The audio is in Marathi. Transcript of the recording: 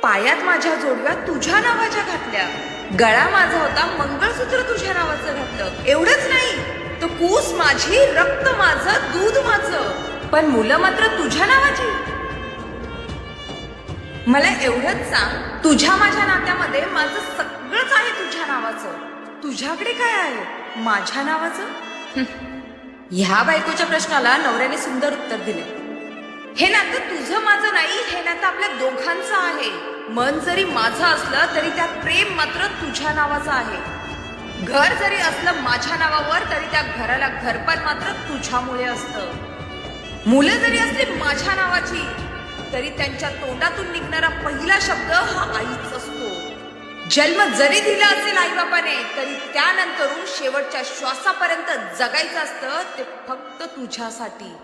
पायात माझ्या जोडव्या तुझ्या नावाच्या घातल्या, गळा माझा होता मंगळसूत्र तुझ्या नावाचं घातलं. एवढंच नाही, तो कूस माझी, रक्त माझं, दूध माझं, पण मुलं मात्र तुझ्या नावाची. मला एवढंच सांग, तुझ्या माझ्या नात्यामध्ये माझं सगळंच आहे तुझ्या नावाचं. तुझ्याकडे काय आहे माझ्या नावाचं? ह्या बायकोच्या प्रश्नाला नवऱ्याने सुंदर उत्तर दिले. हे नातं तुझं माझं नाही, हे नातं आपल्या दोघांचं आहे. मन जरी माझं असलं तरी त्यात प्रेम मात्र तुझ्या नावाचं आहे. घर जरी असलं माझ्या नावावर तरी त्या घराला घरपण मात्र तुझ्यामुळे असतं. मुलं जरी असली माझ्या नावाची तरी त्यांच्या तोंडातून निघणारा पहिला शब्द हा आईच असतो. जन्म जरी दिला असेल आई बापाने तरी त्यानंतरून शेवटच्या श्वासापर्यंत जगायचं असतं ते फक्त तुझ्यासाठी.